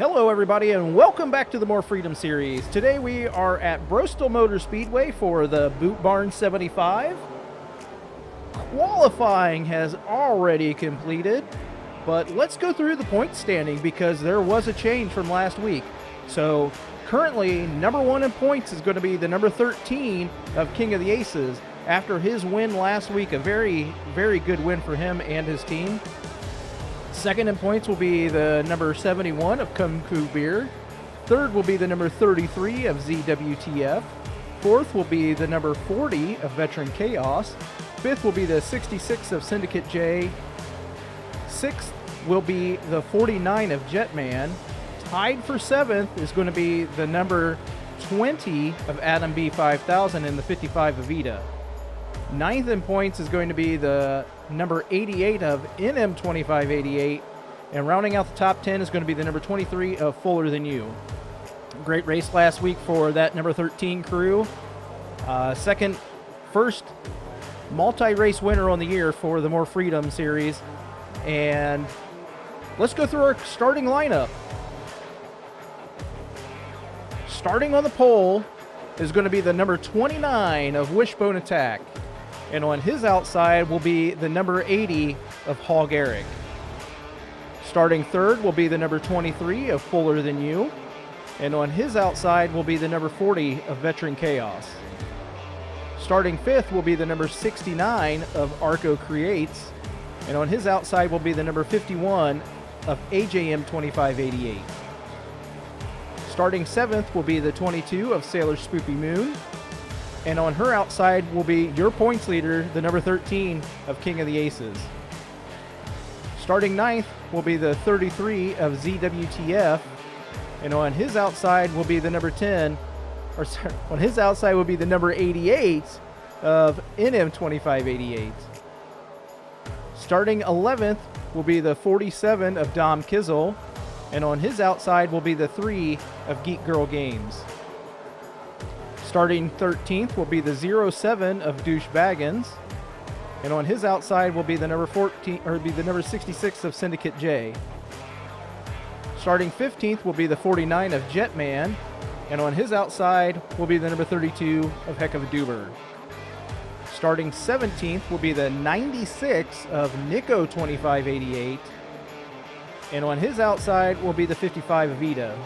Hello everybody and welcome back to the More Freedom series. Today we are at Bristol Motor Speedway for the Boot Barn 75. Qualifying has already completed, but let's go through the point standing because there was a change from last week. So currently number 1 in points is going to be the number 13 of King of the Aces after his win last week, a very, very good win for him and his team. Second in points will be the number 71 of Kung Fu Beer. Third will be the number 33 of ZWTF. Fourth will be the number 40 of Veteran Chaos. Fifth will be the 66 of Syndicate J. Sixth will be the 49 of Jetman. Tied for seventh is going to be the number 20 of Adam B 5000 and the 55 of Vita. Ninth in points is going to be the number 88 of NM2588, and rounding out the top 10 is going to be the number 23 of Fuller Than You. Great race last week for that number 13 crew. First multi-race winner on the year for the More Freedom series. And let's go through our starting lineup. Starting on the pole is going to be the number 29 of Wishbone Attack. And on his outside will be the number 80 of Hog Eric. Starting third will be the number 23 of Fuller Than You. And on his outside will be the number 40 of Veteran Chaos. Starting fifth will be the number 69 of Arco Creates. And on his outside will be the number 51 of AJM 2588. Starting seventh will be the 22 of Sailor Spoopy Moon. And on her outside will be your points leader, the number 13 of King of the Aces. Starting ninth will be the 33 of ZWTF. And on his outside will be the number 10, or sorry, on his outside will be the number 88 of NM2588. Starting 11th will be the 47 of Dom Kizzle. And on his outside will be the 3 of Geek Girl Games. Starting 13th will be the 07 of Douche Baggins, and on his outside will be the number 14, or be the number 66 of Syndicate J. Starting 15th will be the 49 of Jetman, and on his outside will be the number 32 of Heck of a Doober. Starting 17th will be the 96 of Nico 2588, and on his outside will be the 55 of Vita.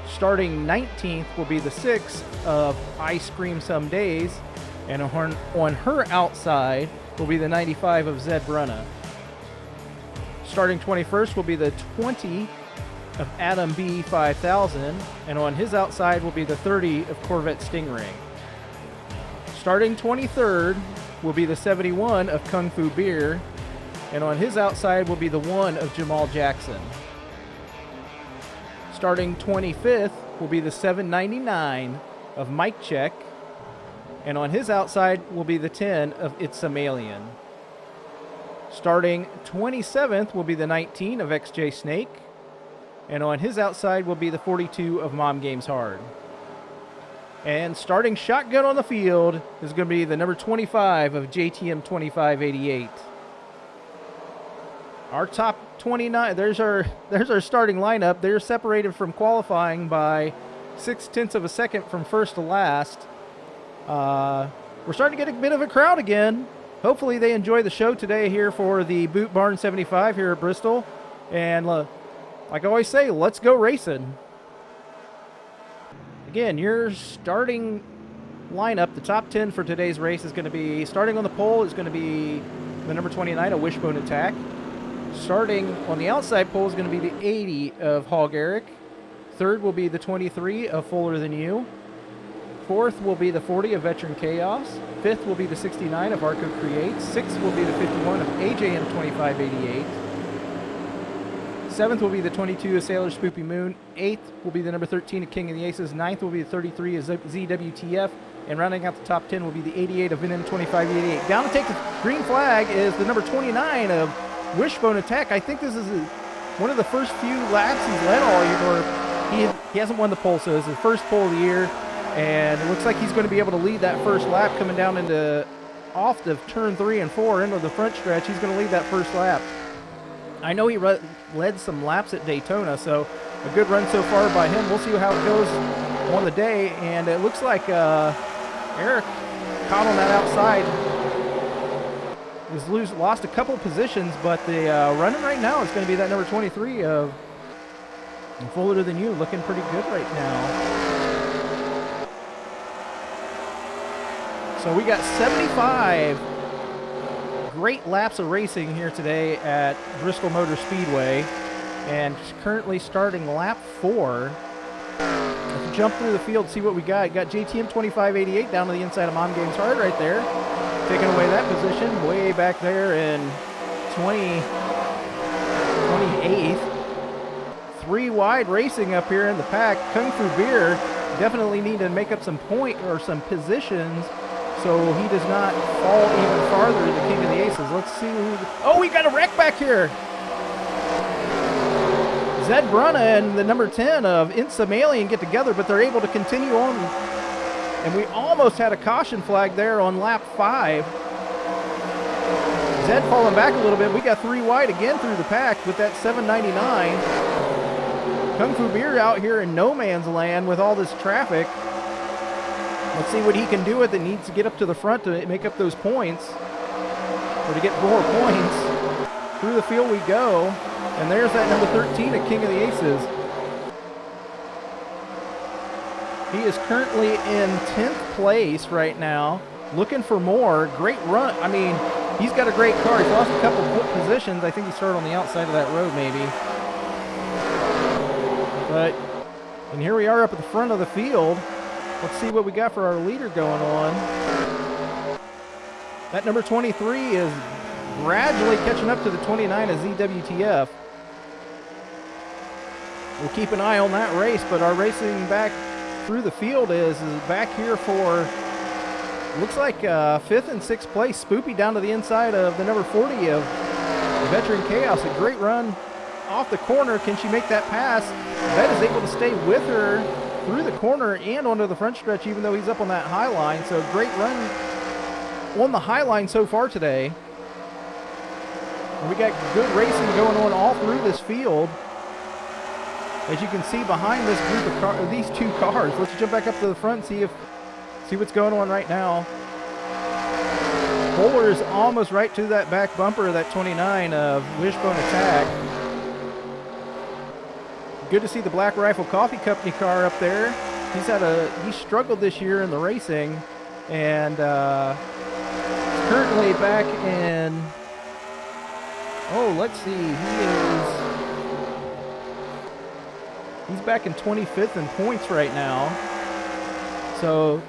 Starting 19th will be the 6 of Ice Cream Some Days, and on her outside will be the 95 of Zed Brunna. Starting 21st will be the 20 of Adam B 5000, and on his outside will be the 30 of Corvette Stingray. Starting 23rd will be the 71 of Kung Fu Beer, and on his outside will be the 1 of Jamal Jackson. Starting 25th will be the 799 of Mike Check, and on his outside will be the 10 of It's a Malian. Starting 27th will be the 19 of XJ Snake, and on his outside will be the 42 of Mom Games Hard. And starting shotgun on the field is going to be the number 25 of JTM 2588. Our top 29, there's our starting lineup. They're separated from qualifying by 0.6 of a second from first to last. We're starting to get a bit of a crowd again. Hopefully they enjoy the show today here for the Boot Barn 75 here at Bristol. And like I always say, let's go racing. Again, your starting lineup, the top 10 for today's race is going to be, starting on the pole is going to be the number 29, a Wishbone Attack. Starting on the outside pole is going to be the 80 of Hog Eric. Third will be the 23 of Fuller Than You. Fourth will be the 40 of Veteran Chaos. Fifth will be the 69 of Arco Creates. Sixth will be the 51 of AJM 2588. Seventh will be the 22 of Sailor Spoopy Moon. Eighth will be the number 13 of King of the Aces. Ninth will be the 33 of ZWTF. And rounding out the top 10 will be the 88 of NM 2588. Down to take the green flag is the number 29 of Wishbone Attack. I think this is one of the first few laps he's led all year, or he hasn't won the pole, so it's his first pole of the year, and it looks like he's going to be able to lead that first lap coming down into off the turn 3 and 4 into the front stretch. He's going to lead that first lap. I know he led some laps at Daytona, so a good run so far by him. We'll see how it goes on the day, and it looks like Eric caught on that outside. He's lost a couple positions, but the running right now is going to be that number 23 of Fuller Than You, looking pretty good right now. So we got 75 great laps of racing here today at Bristol Motor Speedway, and currently starting lap 4. Let's jump through the field, see what we got. Got JTM 2588 down to the inside of Mom Games Hard right there, taking away that position way back there in 28th. 3 wide racing up here in the pack. Kung Fu Beer definitely need to make up some point or some positions so he does not fall even farther to the King of the Aces. Let's see who... Oh, we got a wreck back here! Zed Brunna and the number 10 of Insamalian get together, but they're able to continue on. And we almost had a caution flag there on lap 5. Zed falling back a little bit. We got 3 wide again through the pack with that 799. Kung Fu Beer out here in no man's land with all this traffic. Let's see what he can do with it. Needs to get up to the front to make up those points, or to get more points. Through the field we go, and there's that number 13 at King of the Aces. He is currently in 10th place right now, looking for more. Great run. I mean, he's got a great car. He's lost a couple positions. I think he started on the outside of that road maybe. But, and here we are up at the front of the field. Let's see what we got for our leader going on. That number 23 is gradually catching up to the 29 of ZWTF. We'll keep an eye on that race, but our racing back through the field is back here for, looks like 5th and 6th place. Spoopy down to the inside of the number 40 of Veteran Chaos. A great run off the corner. Can she make that pass? Bet is able to stay with her through the corner and onto the front stretch, even though he's up on that high line. So great run on the high line so far today. And we got good racing going on all through this field. As you can see behind this group of cars, these 2 cars. Let's jump back up to the front and see what's going on right now. Bowler is almost right to that back bumper of that 29 of Wishbone Attack. Good to see the Black Rifle Coffee Company car up there. He struggled this year in the racing, and currently back in, let's see, he's back in 25th in points right now. So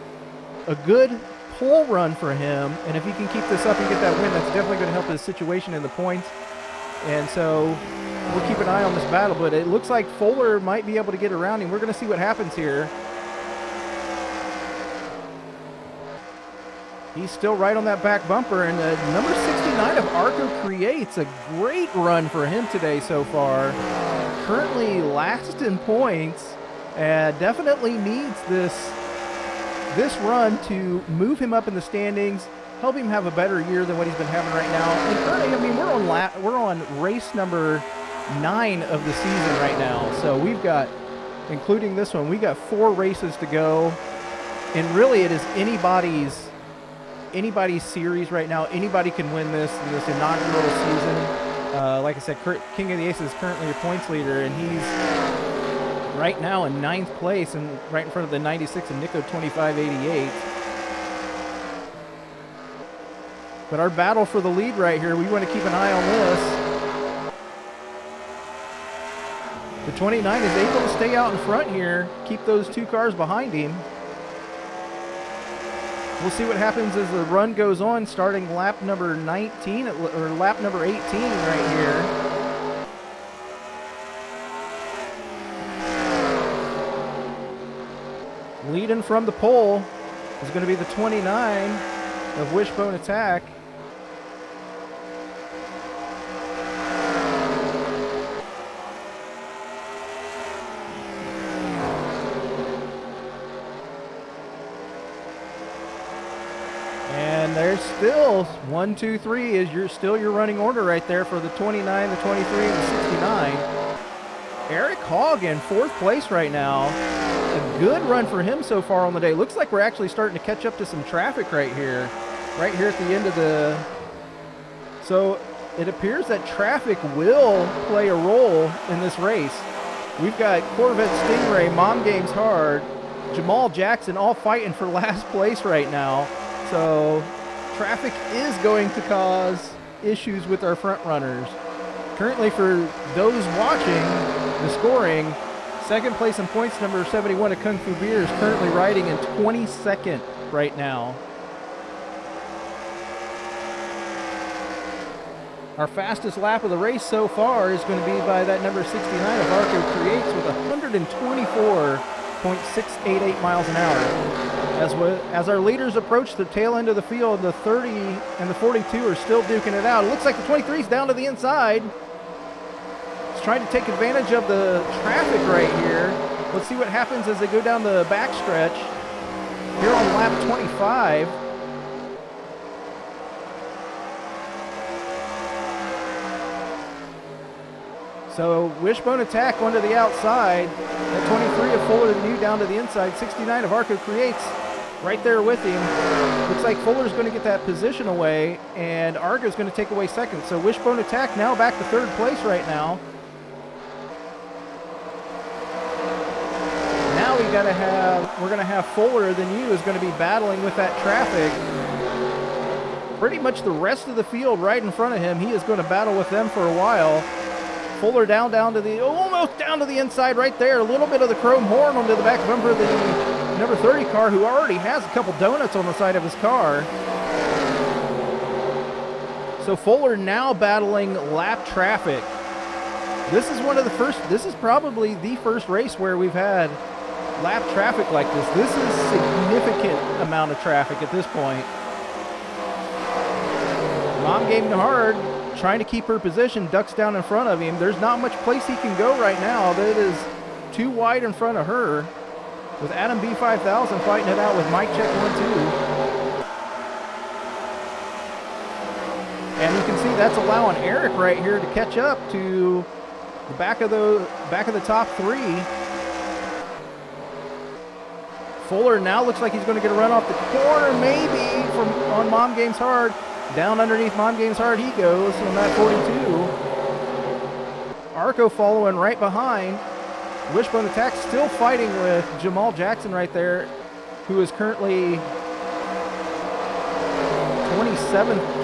a good pole run for him, and if he can keep this up and get that win, that's definitely going to help his situation in the points. And so we'll keep an eye on this battle, but it looks like Fuller might be able to get around him. We're going to see what happens here. He's still right on that back bumper, and number 69 of Arco Creates, a great run for him today so far. Currently last in points, and definitely needs this run to move him up in the standings, help him have a better year than what he's been having right now. And currently, I mean, we're on race number 9 of the season right now. So we've got, including this one, we got 4 races to go, and really it is anybody's series right now. Anybody can win this inaugural season. Like I said, King of the Aces is currently your points leader, and he's right now in 9th place and right in front of the 96 and Nico 2588. But our battle for the lead right here, we want to keep an eye on this. The 29 is able to stay out in front here, keep those 2 cars behind him. We'll see what happens as the run goes on, starting lap number 19, or lap number 18 right here. Leading from the pole is going to be the 29 of Wishbone Attack. And there's still 1, 2, 3 is your running order right there for the 29, the 23, and the 69. Eric Hogg in 4th place right now. A good run for him so far on the day. Looks like we're actually starting to catch up to some traffic right here at the end of the. So it appears that traffic will play a role in this race. We've got Corvette Stingray, Mom Games Hard, Jamal Jackson all fighting for last place right now. So traffic is going to cause issues with our front runners. Currently, for those watching the scoring, 2nd place in points, number 71 of Kung Fu Beer is currently riding in 22nd right now. Our fastest lap of the race so far is going to be by that number 69 of Arco Creates with 124.688 miles an hour. As our leaders approach the tail end of the field, the 30 and the 42 are still duking it out. It looks like the 23 is down to the inside. It's trying to take advantage of the traffic right here. Let's see what happens as they go down the backstretch here on lap 25. So Wishbone Attack onto the outside. That 23 of Fuller Than You down to the inside. 69 of Arco Creates right there with him. Looks like Fuller's going to get that position away, and Argo's going to take away 2nd. So Wishbone Attack now back to 3rd place right now. Now we're going to have Fuller Than You is going to be battling with that traffic. Pretty much the rest of the field right in front of him. He is going to battle with them for a while. Fuller down to the, almost down to the inside right there. A little bit of the chrome horn onto the back bumper of the number 30 car, who already has a couple donuts on the side of his car. So Fuller now battling lap traffic. This is probably the first race where we've had lap traffic like this. This is a significant amount of traffic at this point. Mom Game Hard trying to keep her position, ducks down in front of him. There's not much place he can go right now. That is too wide in front of her. With Adam B5000 fighting it out with Mike Check 1-2. And you can see that's allowing Eric right here to catch up to the back of the top 3. Fuller now looks like he's going to get a run off the corner, maybe, on Mom Games Hard. Down underneath Mom Games Hard he goes on that 42. Arco following right behind. Wishbone Attack still fighting with Jamal Jackson right there, who is currently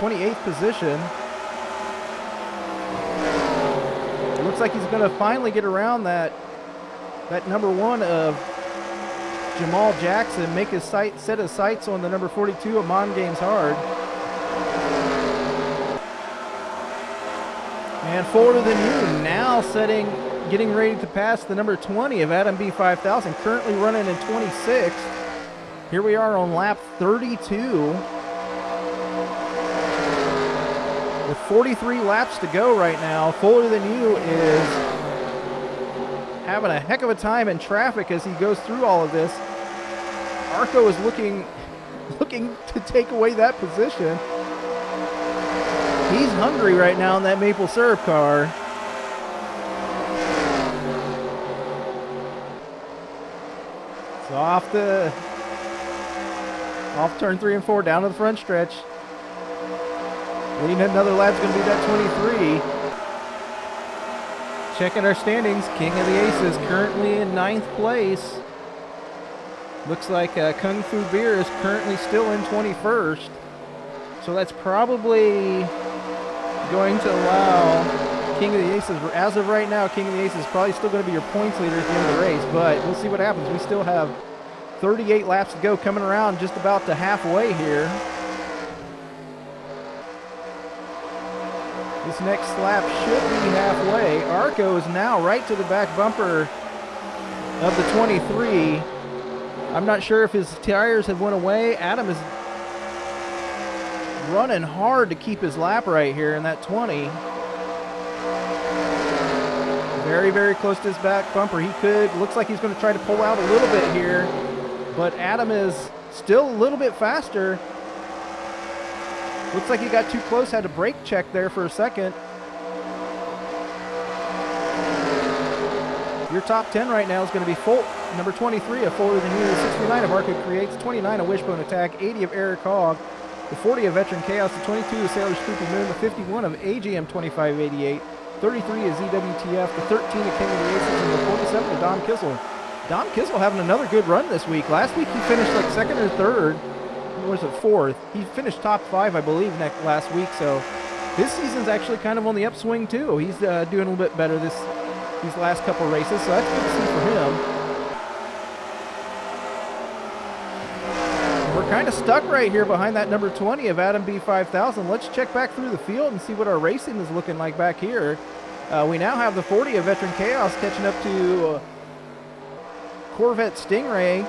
28th position. It looks like he's going to finally get around that number 1 of Jamal Jackson, make his set his sights on the number 42 of Mom Games Hard. And Fuller Than You now getting ready to pass the number 20 of Adam B5000, currently running in 26th. Here we are on lap 32. With 43 laps to go right now, Fuller Than You is having a heck of a time in traffic as he goes through all of this. Arco is looking to take away that position. He's hungry right now in that maple syrup car. So off turn 3 and 4, down to the front stretch. Leading another lap's going to be that 23. Checking our standings, King of the Aces currently in 9th place. Looks like Kung Fu Beer is currently still in 21st. So that's probably going to allow King of the Aces, as of right now, King of the Aces is probably still going to be your points leader at the end of the race, but we'll see what happens. We still have 38 laps to go, coming around just about to halfway here. This next lap should be halfway. Arco is now right to the back bumper of the 23. I'm not sure if his tires have went away. Adam is running hard to keep his lap right here in that 20. Very, very close to his back bumper. Looks like he's going to try to pull out a little bit here, but Adam is still a little bit faster. Looks like he got too close, had to brake check there for a second. Your top 10 right now is going to be number 23 of Fuller Than You, 69 of Arco Creates, 29 of Wishbone Attack, 80 of Eric Hogg, the 40 of Veteran Chaos, the 22 of Sailor Stupid Moon, the 51 of AGM 2588, 33 of ZWTF, the 13 of King of the Aces, and the 47 of Dom Kissel. Dom Kissel having another good run this week. Last week he finished like second or third. Or was it fourth? He finished top 5, I believe, last week. So this season's actually kind of on the upswing too. He's doing a little bit better these last couple races, so that's good to see for him. We're kind of stuck right here behind that number 20 of Adam B5000. Let's check back through the field and see what our racing is looking like back here. We now have the 40 of Veteran Chaos catching up to Corvette Stingray,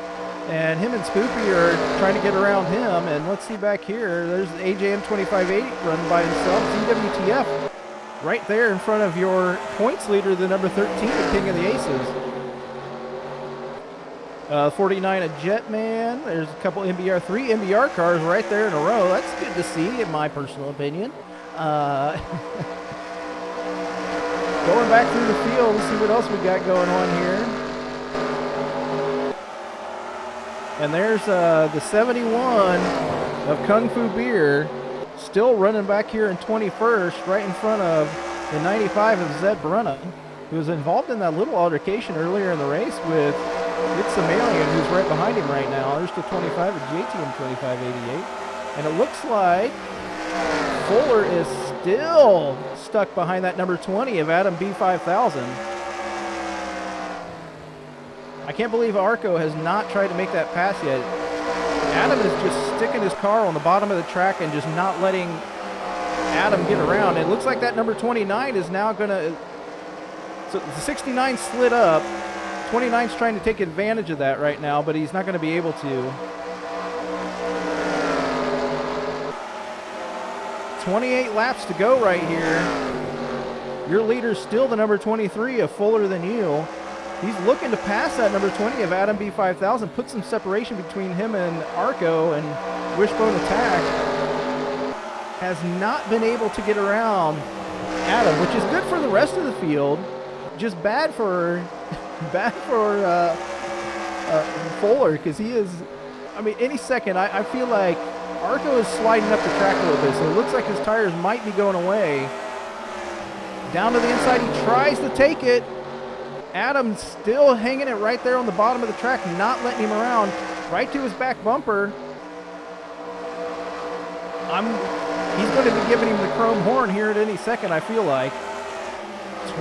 and him and Spoopy are trying to get around him. And let's see back here, there's AJM 2580 running by himself. ZWTF right there in front of your points leader, the number 13, the King of the Aces. 49 of Jetman. There's a couple MBR, 3 MBR cars right there in a row. That's good to see, in my personal opinion. Going back through the field, let's see what else we got going on here. And there's the 71 of Kung Fu Beer, still running back here in 21st, right in front of the 95 of Zed Brunna, who was involved in that little altercation earlier in the race with It's Samalian, who's right behind him right now. There's the 25 of JTM 2588. And it looks like Fuller is still stuck behind that number 20 of Adam B5000. I can't believe Arco has not tried to make that pass yet. Adam is just sticking his car on the bottom of the track and just not letting Adam get around. It looks like that number 29 is now going to... So the 69 slid up. 29's trying to take advantage of that right now, but he's not going to be able to. 28 laps to go right here. Your leader's still the number 23 of Fuller Than You. He's looking to pass that number 20 of Adam B5000, put some separation between him and Arco, and Wishbone Attack has not been able to get around Adam, which is good for the rest of the field, just bad for Fuller, because he is, I mean, any second, I feel like Arco is sliding up the track a little bit, so it looks like his tires might be going away. Down to the inside, he tries to take it. Adam's still hanging it right there on the bottom of the track, not letting him around, right to his back bumper. He's going to be giving him the chrome horn here at any second, I feel like.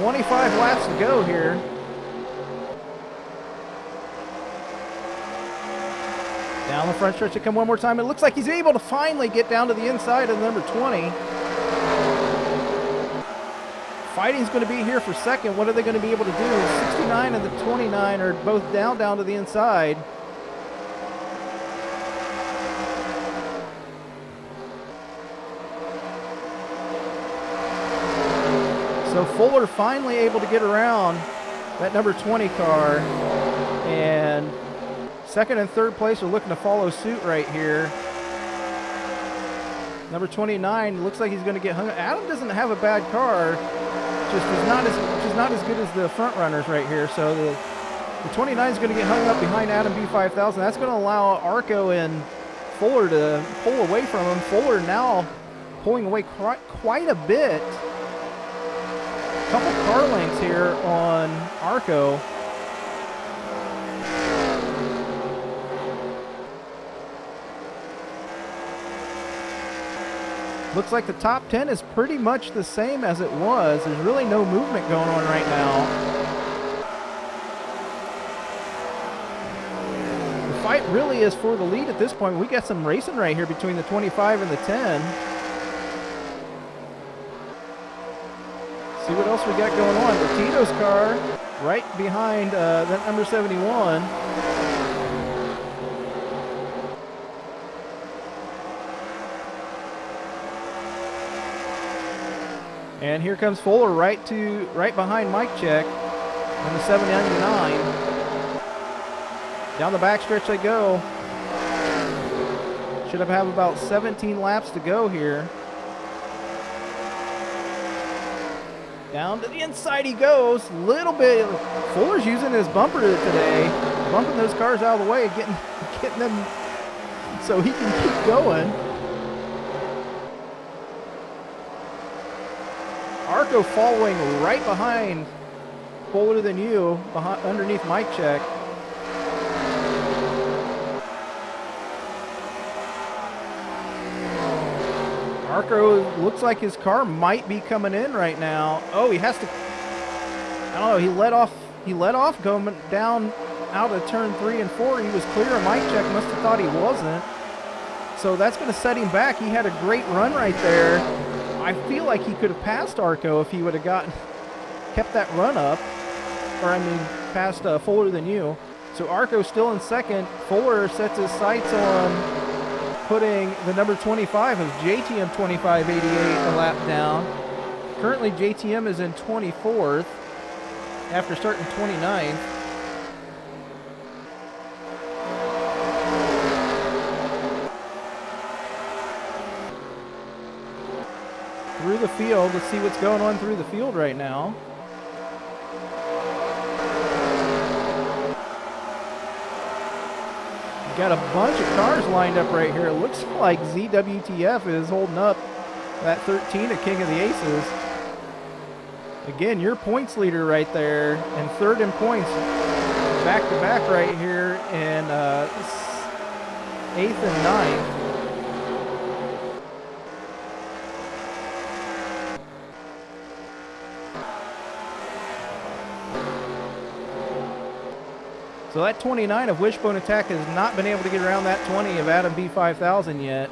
25 laps to go here. Down the front stretch to come one more time. It looks like he's able to finally get down to the inside of the number 20. Fighting's going to be here for second. What are they going to be able to do? 69 and the 29 are both down to the inside. So Fuller finally able to get around that number 20 car, and second and third place are looking to follow suit right here. Number 29 looks like he's going to get hung up. Adam doesn't have a bad car, just not as good as the front runners right here. So the 29 is going to get hung up behind Adam B5000. That's going to allow Arco and Fuller to pull away from him. Fuller now pulling away quite a bit. Couple car lengths here on Arco. Looks like the top 10 is pretty much the same as it was. There's really no movement going on right now. The fight really is for the lead at this point. We got some racing right here between the 25 and the 10. See what else we got going on. The Tito's car right behind that number 71. And here comes Fuller right behind Mike Check on the 799. Down the backstretch they go. Should have about 17 laps to go here. Down to the inside he goes. Little bit. Fuller's using his bumper today, bumping those cars out of the way, getting them so he can keep going. Arco following right behind Fuller than you, underneath Mike Check. Arco looks like his car might be coming in right now. Oh, he has to, I don't know, he let off going down out of turn 3 and 4. He was clear, and Mike Check must have thought he wasn't. So that's going to set him back. He had a great run right there. I feel like he could have passed Arco if he would have kept that run up. Or I mean, passed Fuller than you. So Arco's still in second. Fuller sets his sights on putting the number 25 of JTM 2588 a lap down. Currently JTM is in 24th after starting 29th. Through the field, let's see what's going on through the field right now. Got a bunch of cars lined up right here. It looks like ZWTF is holding up that 13 at King of the Aces. Again, your points leader right there, and third in points, back to back right here in 8th and 9th. So that 29 of Wishbone Attack has not been able to get around that 20 of Adam B5000 yet.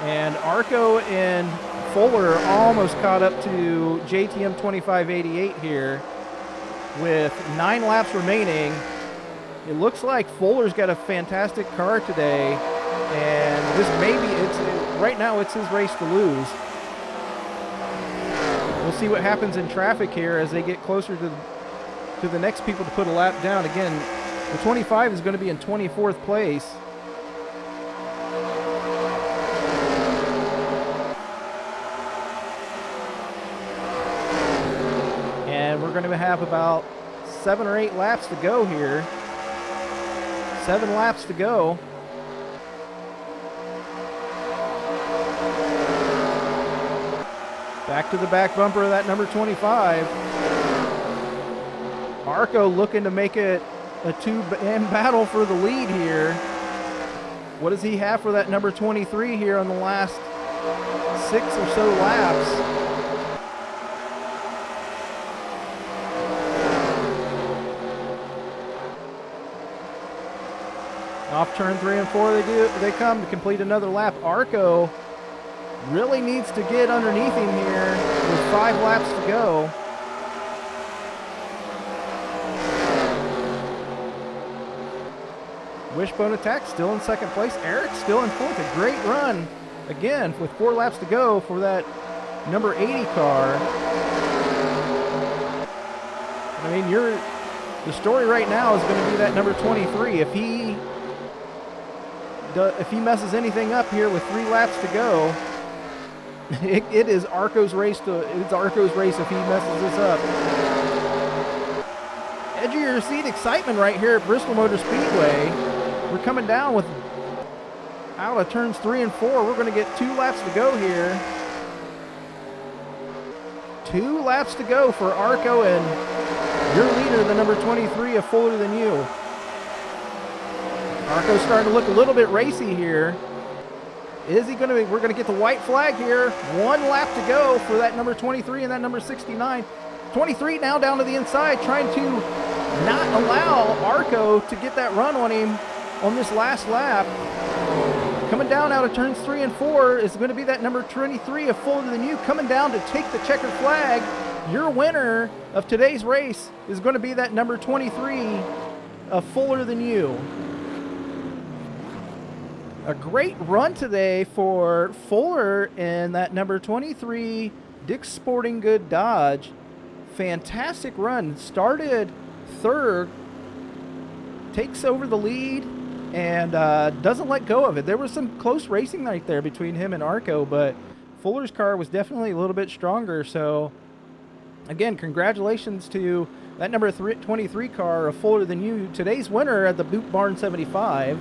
And Arco and Fuller almost caught up to JTM 2588 here with 9 laps remaining. It looks like Fuller's got a fantastic car today, and right now it's his race to lose. We'll see what happens in traffic here as they get closer to the next people to put a lap down. Again, the 25 is going to be in 24th place. And we're going to have about 7 or 8 laps to go here. 7 laps to go. Back to the back bumper of that number 25. Arco looking to make it a 2-man battle for the lead here. What does he have for that number 23 here on the last 6 or so laps? Off turn 3 and 4 they come to complete another lap. Arco really needs to get underneath him here with 5 laps to go. Wishbone Attack still in second place. Eric still in fourth. A great run. Again, with 4 laps to go for that number 80 car. I mean, the story right now is going to be that number 23. If he messes anything up here with 3 laps to go, it is Arco's race it's Arco's race if he messes this up. Edge of your seat excitement right here at Bristol Motor Speedway. We're coming down with out of turns 3 and 4. We're going to get 2 laps to go here. 2 laps to go for Arco and your leader, the number 23 of Fuller Than You. Arco's starting to look a little bit racy here. Is he going to be? We're going to get the white flag here. 1 lap to go for that number 23 and that number 69. 23 now down to the inside, trying to not allow Arco to get that run on him on this last lap. Coming down out of turns 3 and 4 is going to be that number 23 of Fuller Than You coming down to take the checkered flag. Your winner of today's race is going to be that number 23 of Fuller Than You. A great run today for Fuller in that number 23 Dick's Sporting Good Dodge. Fantastic run. Started third, takes over the lead and doesn't let go of it. There was some close racing right there between him and Arco, but Fuller's car was definitely a little bit stronger. So, again, congratulations to that number 23 car of Fuller Than You. Today's winner at the Boot Barn 75.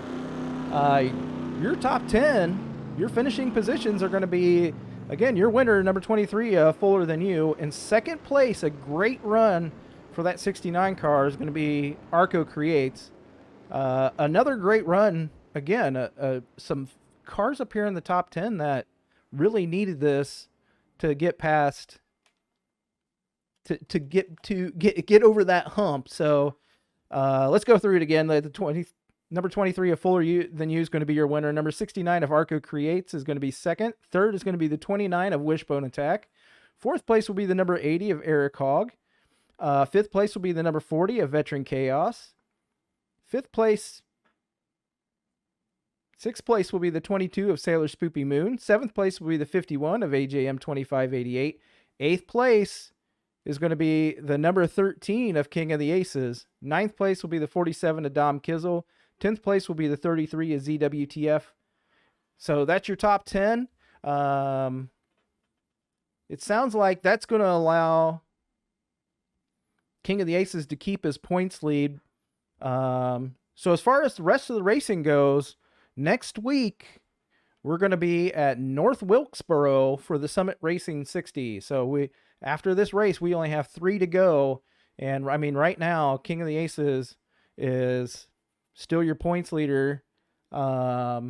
Your top 10, your finishing positions are going to be, again, your winner, number 23, Fuller Than You. In second place, a great run for that 69 car is going to be Arco Creates. Another great run, again, some cars up here in the top 10 that really needed this to get past, to get over that hump. So let's go through it again. Number 23 of Fuller Than You is going to be your winner. Number 69 of Arco Creates is going to be second. Third is going to be the 29 of Wishbone Attack. Fourth place will be the number 80 of Eric Hogg. Fifth place will be the number 40 of Veteran Chaos. Sixth place will be the 22 of Sailor Spoopy Moon. Seventh place will be the 51 of AJM 2588. Eighth place is going to be the number 13 of King of the Aces. Ninth place will be the 47 of Dom Kizzle. 10th place will be the 33 of ZWTF. So that's your top 10. It sounds like that's going to allow King of the Aces to keep his points lead. So as far as the rest of the racing goes, next week we're going to be at North Wilkesboro for the Summit Racing 60. So after this race, we only have 3 to go. And I mean, right now, King of the Aces is still your points leader. I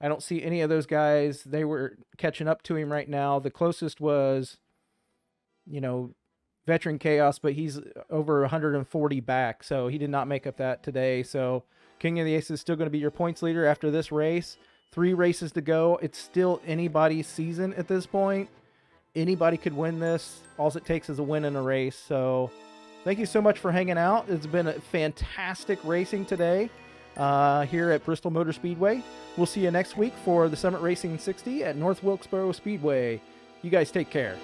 don't see any of those guys. They were catching up to him right now. The closest was, Veteran Chaos, but he's over 140 back, so he did not make up that today. So King of the Aces is still going to be your points leader after this race. 3 races to go. It's still anybody's season at this point. Anybody could win this. All it takes is a win in a race. So thank you so much for hanging out. It's been a fantastic racing today here at Bristol Motor Speedway. We'll see you next week for the Summit Racing 60 at North Wilkesboro Speedway. You guys take care.